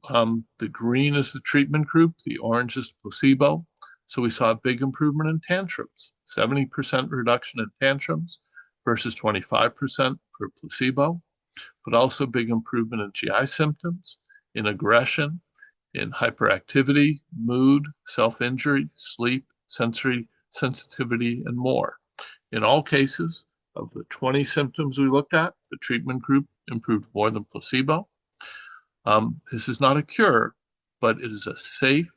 the green is the treatment group, the orange is placebo. So we saw a big improvement in tantrums, 70% reduction in tantrums versus 25% for placebo, but also big improvement in GI symptoms, in aggression, in hyperactivity, mood, self-injury, sleep, sensory sensitivity, and more. In all cases, of the 20 symptoms we looked at, the treatment group improved more than placebo. This is not a cure, but it is a safe,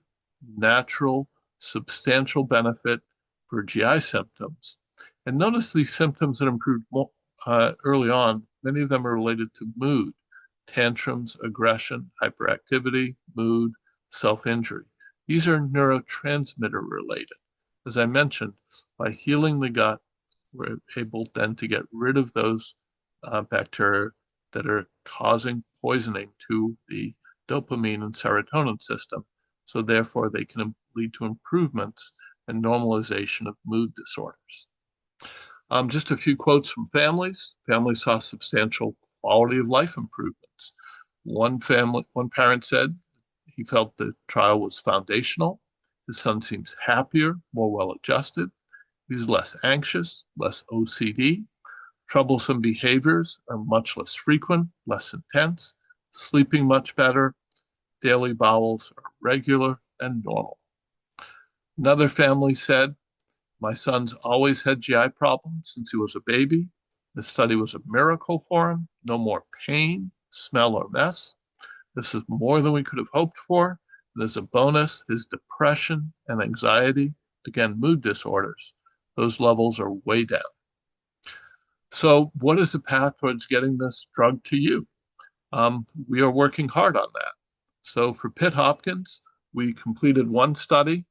natural, substantial benefit for GI symptoms. And notice these symptoms that improved more, early on, many of them are related to mood, tantrums, aggression, hyperactivity, mood, self-injury. These are neurotransmitter related. As I mentioned, by healing the gut, we're able then to get rid of those bacteria that are causing poisoning to the dopamine and serotonin system. So therefore, they can lead to improvements and normalization of mood disorders. Just a few quotes from families. Families saw substantial quality of life improvements. One parent said he felt the trial was foundational. His son seems happier, more well-adjusted. He's less anxious, less OCD. Troublesome behaviors are much less frequent, less intense, sleeping much better. Daily bowels are regular and normal. Another family said, my son's always had GI problems since he was a baby. The study was a miracle for him. No more pain, smell, or mess. This is more than we could have hoped for. And as a bonus, his depression and anxiety, again, mood disorders, those levels are way down. So what is the path towards getting this drug to you? We are working hard on that. So for Pitt Hopkins, We completed one study,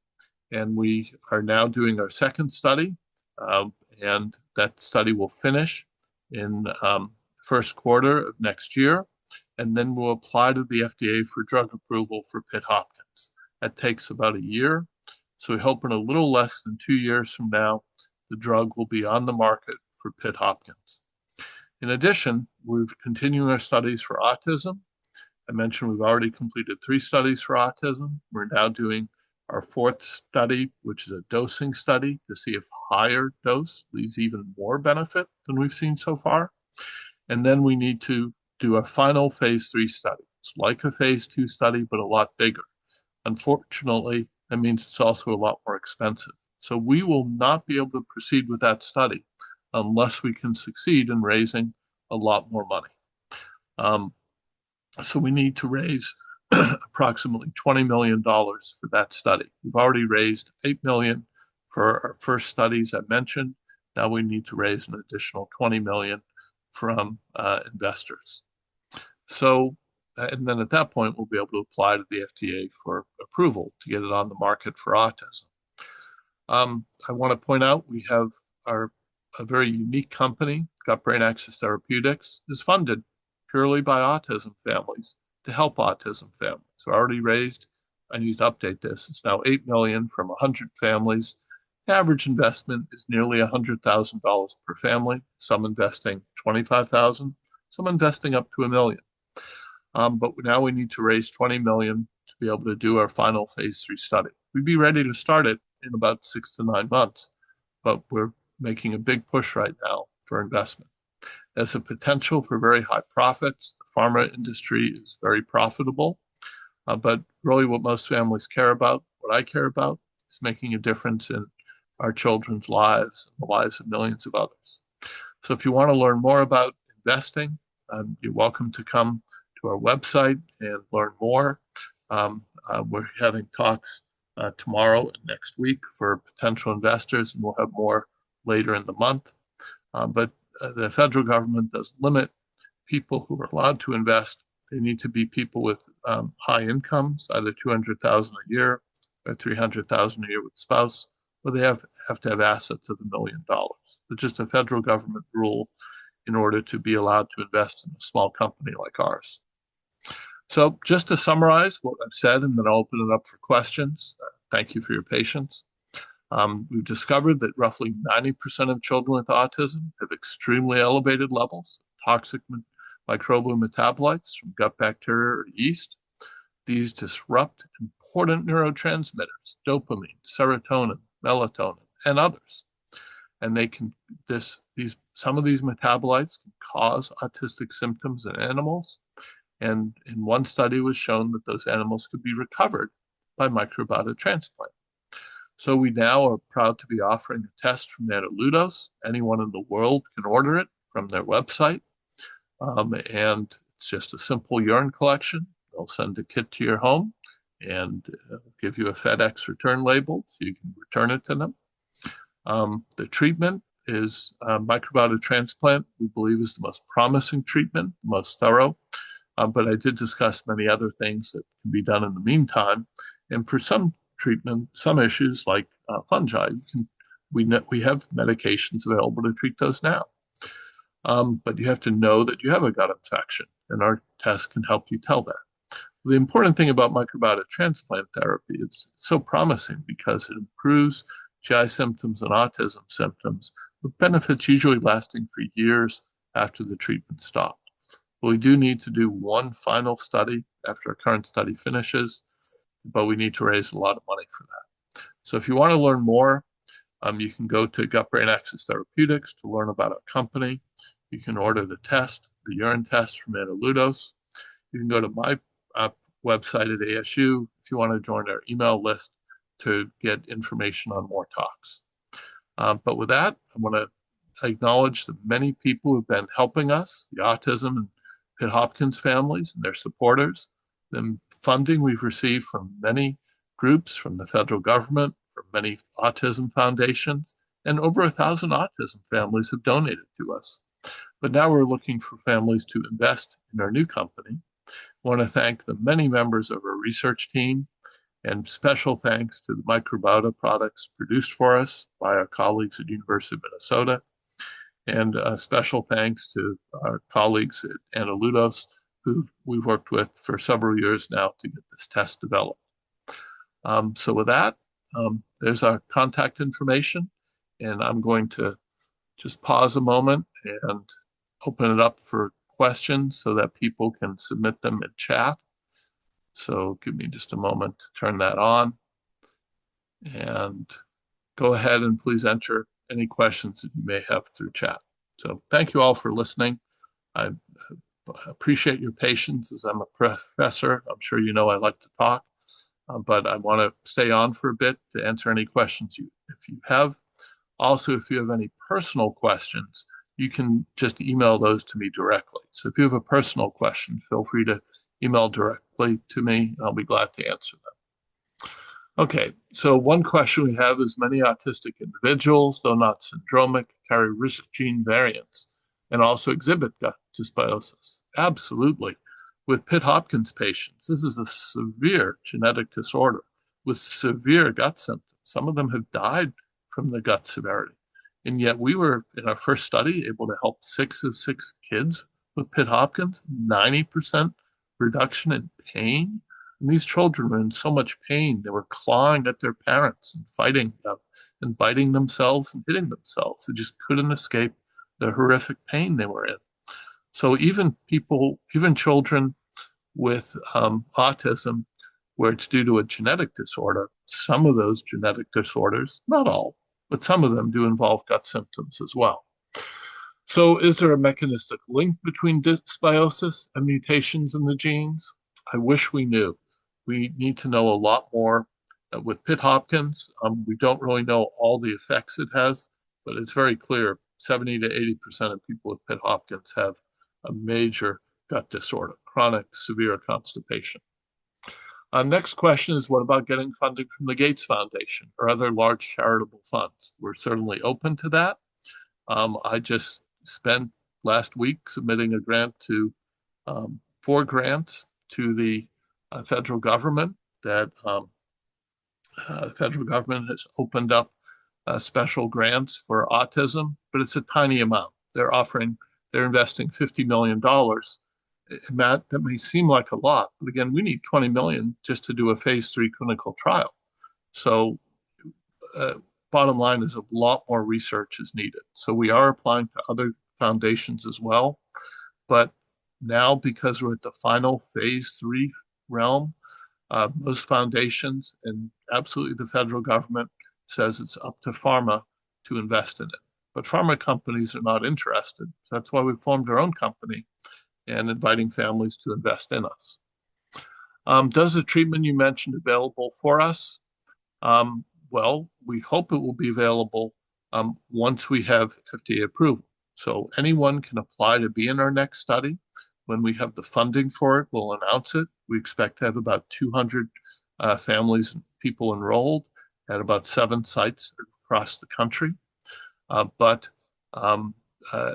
and we are now doing our second study, and that study will finish in first quarter of next year, and then we'll apply to the FDA for drug approval for Pitt-Hopkins. That takes about a year, so we hope in a little less than 2 years from now, the drug will be on the market for Pitt-Hopkins. In addition, we're continuing our studies for autism. I mentioned we've already completed 3 studies for autism. We're now doing our 4th study, which is a dosing study to see if higher dose leaves even more benefit than we've seen so far. And then we need to do a final phase 3 study. It's like a phase 2 study, but a lot bigger. Unfortunately, that means it's also a lot more expensive. So we will not be able to proceed with that study unless we can succeed in raising a lot more money. So we need to raise approximately $20 million for that study. We've already raised $8 million for our first studies I mentioned. Now we need to raise an additional $20 million from investors. So, and then at that point, we'll be able to apply to the FDA for approval to get it on the market for autism. I want to point out we have a very unique company, Gut Brain Axis Therapeutics, is funded purely by autism families to help autism families. So I already raised, I need to update this, it's now $8 million from 100 families. The average investment is nearly $100,000 per family, some investing $25,000, some investing up to $1 million. But now we need to raise $20 million to be able to do our final phase 3 study. We'd be ready to start it in about 6 to 9 months, but we're making a big push right now for investment. There's a potential for very high profits. The pharma industry is very profitable, but really what most families care about, what I care about, is making a difference in our children's lives and the lives of millions of others. So if you want to learn more about investing, you're welcome to come to our website and learn more. We're having talks tomorrow and next week for potential investors, and we'll have more later in the month. But the federal government does limit people who are allowed to invest. They need to be people with high incomes, either $200,000 a year or $300,000 a year with spouse, or they have to have assets of $1 million. It's just a federal government rule in order to be allowed to invest in a small company like ours. So just to summarize what I've said, and then I'll open it up for questions. Thank you for your patience. We've discovered that roughly 90% of children with autism have extremely elevated levels of toxic microbial metabolites from gut bacteria or yeast. These disrupt important neurotransmitters, dopamine, serotonin, melatonin, and others. And some of these metabolites can cause autistic symptoms in animals. And in one study was shown that those animals could be recovered by microbiota transplant. So we now are proud to be offering a test from Nanoludos. Anyone in the world can order it from their website. And it's just a simple urine collection. They'll send a kit to your home and give you a FedEx return label so you can return it to them. The treatment is microbiota transplant, we believe is the most promising treatment, the most thorough. But I did discuss many other things that can be done in the meantime. And for some treatment, some issues like fungi, we have medications available to treat those now. But you have to know that you have a gut infection, and our test can help you tell that. The important thing about microbiota transplant therapy, it's so promising because it improves GI symptoms and autism symptoms, with benefits usually lasting for years after the treatment stopped. We do need to do one final study after our current study finishes, but we need to raise a lot of money for that. So if you want to learn more, you can go to Gut Brain Axis Therapeutics to learn about our company. You can order the test, the urine test from Nanoludos. You can go to my website at ASU if you want to join our email list to get information on more talks. But with that, I want to acknowledge the many people who've been helping us, the autism and Pitt-Hopkins families and their supporters, the funding we've received from many groups, from the federal government, from many autism foundations, and over 1,000 autism families have donated to us. But now we're looking for families to invest in our new company. I want to thank the many members of our research team And special thanks to the microbiota products produced for us by our colleagues at University of Minnesota. And special thanks to our colleagues at Analudos, who we've worked with for several years now to get this test developed. So with that, there's our contact information. And I'm going to just pause a moment and open it up for questions so that people can submit them in chat. So give me just a moment to turn that on. And go ahead and please enter any questions that you may have through chat. So thank you all for listening. I appreciate your patience as I'm a professor. I'm sure you know I like to talk, but I want to stay on for a bit to answer any questions if you have. Also, if you have any personal questions, you can just email those to me directly. So if you have a personal question, feel free to email directly to me, and I'll be glad to answer them. Okay, so one question we have is many autistic individuals, though not syndromic, carry risk gene variants and also exhibit gut dysbiosis. Absolutely. With Pitt-Hopkins patients, this is a severe genetic disorder with severe gut symptoms. Some of them have died from the gut severity. And yet we were, in our first study, able to help 6 of 6 kids with Pitt-Hopkins, 90% reduction in pain. And these children were in so much pain, they were clawing at their parents and fighting them and biting themselves and hitting themselves. They just couldn't escape the horrific pain they were in. So even children with autism, where it's due to a genetic disorder, some of those genetic disorders, not all, but some of them do involve gut symptoms as well. So is there a mechanistic link between dysbiosis and mutations in the genes? I wish we knew. We need to know a lot more. With Pitt-Hopkins, we don't really know all the effects it has, but it's very clear 70 to 80% of people with Pitt-Hopkins have a major gut disorder, chronic severe constipation. Next question is, what about getting funding from the Gates Foundation or other large charitable funds? We're certainly open to that. I just spent last week submitting a grant to 4 grants to the federal government that the federal government has opened up special grants for autism, but it's a tiny amount. They're investing $50 million. That may seem like a lot, but again, we need 20 million just to do a phase 3 clinical trial. So bottom line is a lot more research is needed. So we are applying to other foundations as well. But now, because we're at the final phase 3 realm, most foundations and absolutely the federal government says it's up to pharma to invest in it. But pharma companies are not interested. So that's why we formed our own company and inviting families to invest in us. Does the treatment you mentioned available for us? Well, we hope it will be available once we have FDA approval. So anyone can apply to be in our next study. When we have the funding for it, we'll announce it. We expect to have about 200 families and people enrolled at about 7 sites across the country.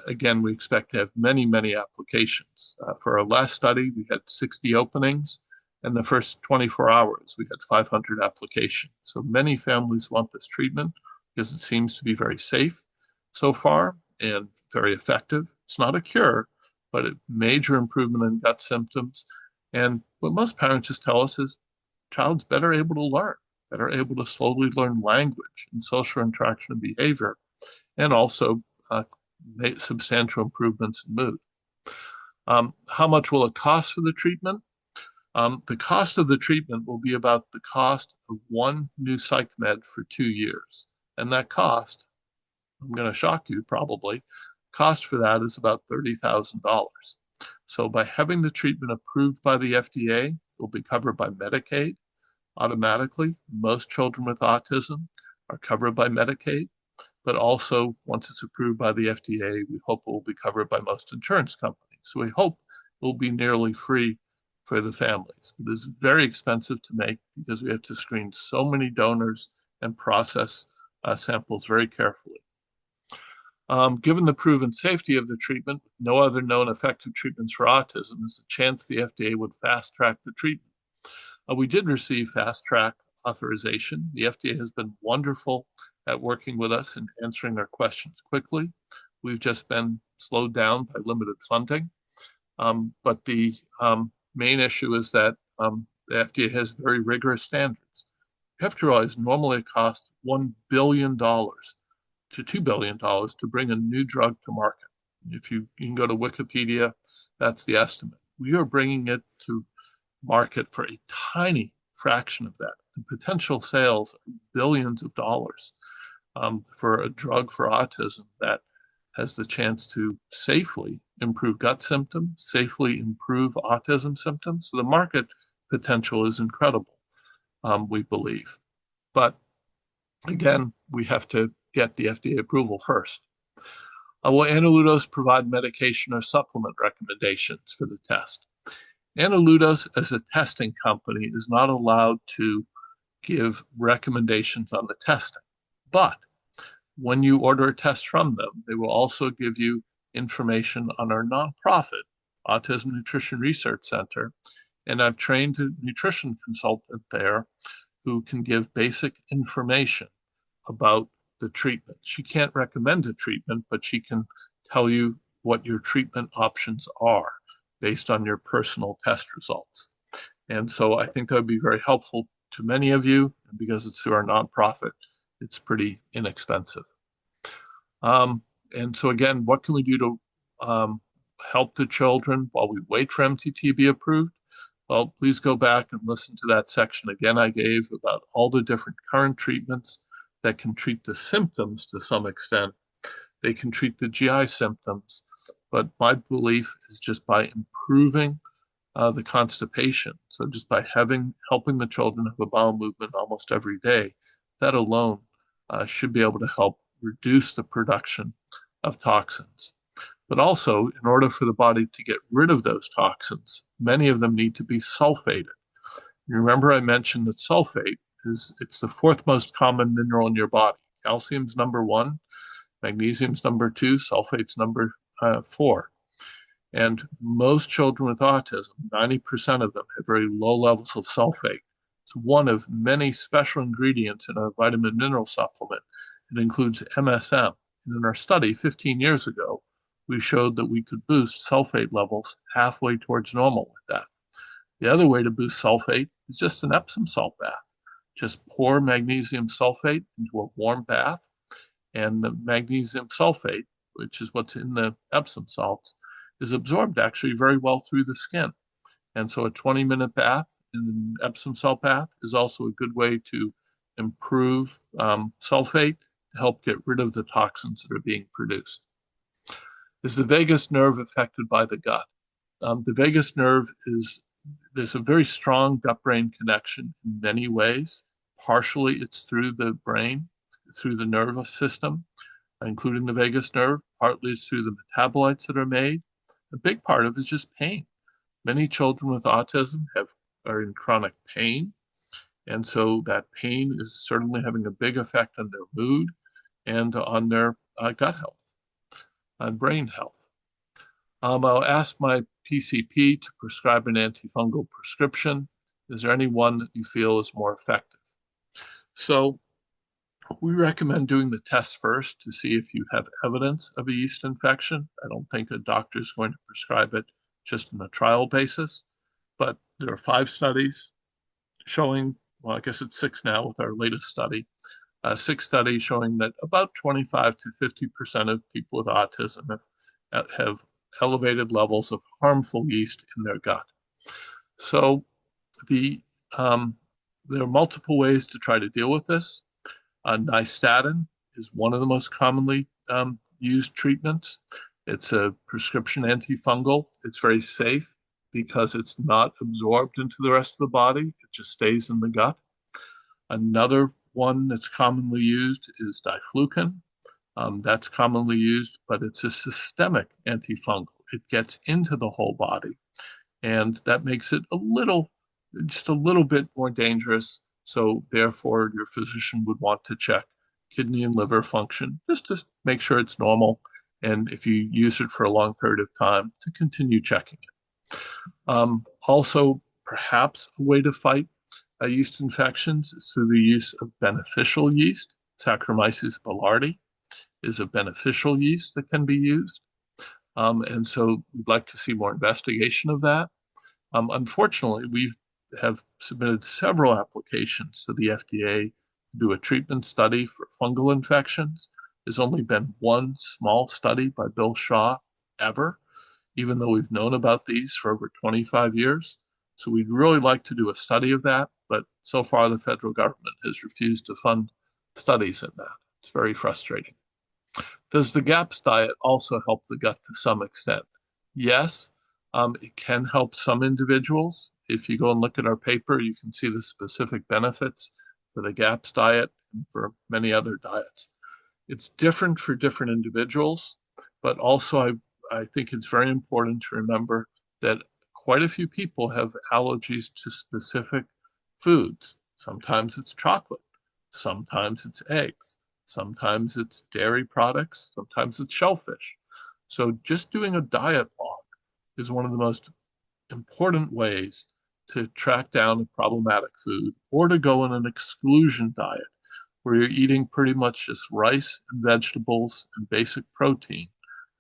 Again, we expect to have many, many applications. For our last study, we had 60 openings. In the first 24 hours, we had 500 applications. So many families want this treatment because it seems to be very safe so far and very effective. It's not a cure, but a major improvement in gut symptoms. And what most parents just tell us is child's better able to learn, better able to slowly learn language and social interaction and behavior, and also substantial improvements in mood. How much will it cost for the treatment? The cost of the treatment will be about the cost of 1 new psych med for 2 years. And that cost, I'm going to shock you probably, cost for that is about $30,000. So by having the treatment approved by the FDA, it will be covered by Medicaid automatically. Most children with autism are covered by Medicaid, but also once it's approved by the FDA, we hope it will be covered by most insurance companies. So we hope it will be nearly free for the families. It is very expensive to make because we have to screen so many donors and process samples very carefully. Given the proven safety of the treatment, no other known effective treatments for autism, is the chance the FDA would fast track the treatment. We did receive fast track authorization. The FDA has been wonderful at working with us and answering our questions quickly. We've just been slowed down by limited funding. But the main issue is that the FDA has very rigorous standards. You have to realize normally it costs $1 billion to $2 billion to bring a new drug to market. If you can go to Wikipedia, that's the estimate. We are bringing it to market for a tiny fraction of that. The potential sales are billions of dollars for a drug for autism that has the chance to safely improve gut symptoms, safely improve autism symptoms. So the market potential is incredible, we believe. But again, we have to get the FDA approval first. Will Antiludos provide medication or supplement recommendations for the test? Antiludos, as a testing company, is not allowed to give recommendations on the testing. But when you order a test from them, they will also give you information on our nonprofit, Autism Nutrition Research Center. And I've trained a nutrition consultant there who can give basic information about the treatment. She can't recommend a treatment, but she can tell you what your treatment options are based on your personal test results. And so I think that would be very helpful to many of you. And because it's through our nonprofit, it's pretty inexpensive. And so again, what can we do to help the children while we wait for MTT to be approved? Well, please go back and listen to that section again I gave about all the different current treatments that can treat the symptoms to some extent. They can treat the GI symptoms, but my belief is just by improving the constipation, so just by helping the children have a bowel movement almost every day, that alone should be able to help reduce the production of toxins. But also, in order for the body to get rid of those toxins, many of them need to be sulfated. You remember I mentioned that sulfate it's the fourth most common mineral in your body. Calcium's number 1, magnesium's number 2, sulfate's number 4. And most children with autism, 90% of them, have very low levels of sulfate. It's one of many special ingredients in our vitamin mineral supplement. It includes MSM. And in our study 15 years ago, we showed that we could boost sulfate levels halfway towards normal with that. The other way to boost sulfate is just an Epsom salt bath. Just pour magnesium sulfate into a warm bath, and the magnesium sulfate, which is what's in the Epsom salts, is absorbed actually very well through the skin. And so a 20-minute bath in an Epsom salt bath is also a good way to improve sulfate to help get rid of the toxins that are being produced. Is the vagus nerve affected by the gut? The vagus nerve there's a very strong gut-brain connection in many ways. Partially, it's through the brain, through the nervous system, including the vagus nerve. Partly, it's through the metabolites that are made. A big part of it is just pain. Many children with autism are in chronic pain, and so that pain is certainly having a big effect on their mood and on their gut health and brain health. I'll ask my PCP to prescribe an antifungal prescription. Is there any one that you feel is more effective? So we recommend doing the test first to see if you have evidence of a yeast infection. I don't think a doctor is going to prescribe it just on a trial basis, but there are 5 studies showing, well, I guess it's 6 now with our latest study, 6 studies showing that about 25 to 50% of people with autism have elevated levels of harmful yeast in their gut. So there are multiple ways to try to deal with this. Nystatin is one of the most commonly used treatments. It's a prescription antifungal. It's very safe because it's not absorbed into the rest of the body. It just stays in the gut. Another one that's commonly used is diflucan. That's commonly used, but it's a systemic antifungal. It gets into the whole body, and that makes it just a little bit more dangerous. So therefore, your physician would want to check kidney and liver function just to make sure it's normal. And if you use it for a long period of time, to continue checking it. Also, perhaps a way to fight yeast infections is through the use of beneficial yeast. Saccharomyces boulardii is a beneficial yeast that can be used. And so we'd like to see more investigation of that. Unfortunately, we have submitted several applications to the FDA to do a treatment study for fungal infections. There's only been one small study by Bill Shaw ever, even though we've known about these for over 25 years. So we'd really like to do a study of that, but so far the federal government has refused to fund studies in that. It's very frustrating. Does the GAPS diet also help the gut to some extent? Yes, it can help some individuals. If you go and look at our paper, you can see the specific benefits for the GAPS diet and for many other diets. It's different for different individuals, but also I think it's very important to remember that quite a few people have allergies to specific foods. Sometimes it's chocolate, sometimes it's eggs, sometimes it's dairy products, sometimes it's shellfish. So just doing a diet log is one of the most important ways to track down a problematic food or to go on an exclusion diet where you're eating pretty much just rice and vegetables and basic protein.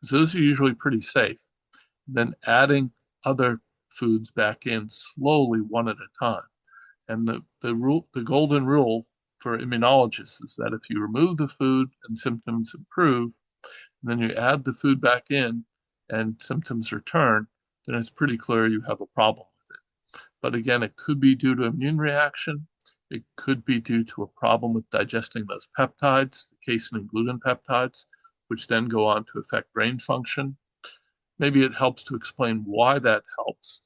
So those are usually pretty safe. Then adding other foods back in slowly one at a time. And the golden rule for immunologists is that if you remove the food and symptoms improve, and then you add the food back in and symptoms return, then it's pretty clear you have a problem with it. But again, it could be due to immune reaction. It could be due to a problem with digesting those peptides, the casein and gluten peptides, which then go on to affect brain function. Maybe it helps to explain why that helps.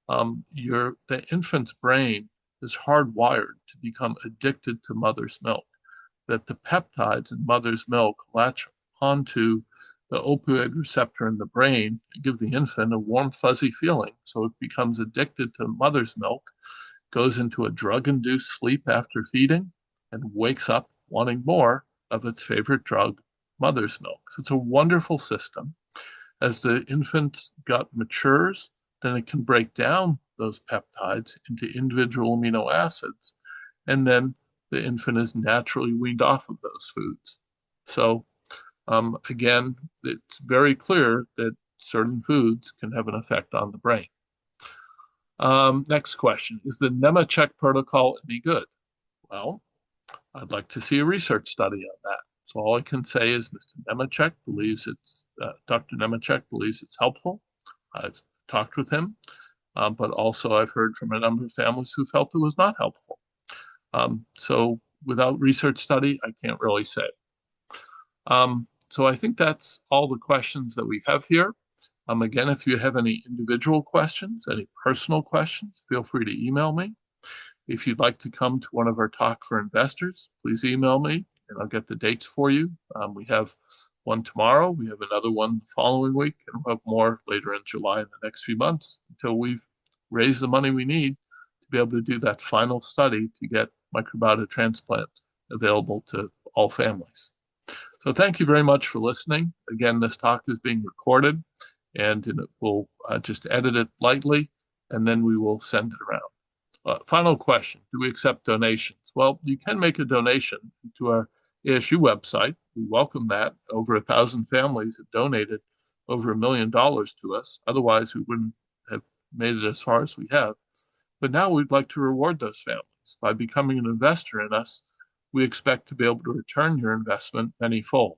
The infant's brain is hardwired to become addicted to mother's milk, that the peptides in mother's milk latch onto the opioid receptor in the brain and give the infant a warm, fuzzy feeling. So it becomes addicted to mother's milk, goes into a drug-induced sleep after feeding, and wakes up wanting more of its favorite drug, mother's milk. So it's a wonderful system. As the infant's gut matures, then it can break down those peptides into individual amino acids, and then the infant is naturally weaned off of those foods. So again, it's very clear that certain foods can have an effect on the brain. Next question, is the Nemechek protocol any good? Well, I'd like to see a research study on that. So all I can say is Dr. Nemechek believes it's helpful. I've talked with him, but also I've heard from a number of families who felt it was not helpful. So without research study, I can't really say. So I think that's all the questions that we have here. Again, if you have any individual questions, any personal questions, feel free to email me. If you'd like to come to one of our talk for investors, please email me and I'll get the dates for you. We have one tomorrow, we have another one the following week, and we'll have more later in July in the next few months until we've raised the money we need to be able to do that final study to get microbiota transplant available to all families. So thank you very much for listening. Again, this talk is being recorded and we'll just edit it lightly and then we will send it around. Final question, do we accept donations? Well, you can make a donation to our ASU website. We welcome that. Over 1,000 families have donated over $1 million to us. Otherwise, we wouldn't have made it as far as we have. But now we'd like to reward those families. By becoming an investor in us, we expect to be able to return your investment manyfold.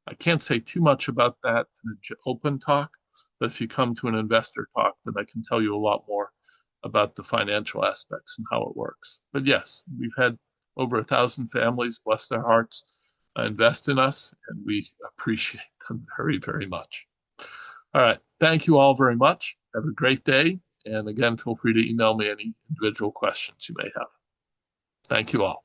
I can't say too much about that in an open talk, but if you come to an investor talk, then I can tell you a lot more about the financial aspects and how it works. But yes, we've had over 1,000 families, bless their hearts, invest in us, and we appreciate them very, very much. All right, thank you all very much. Have a great day. And again, feel free to email me any individual questions you may have. Thank you all.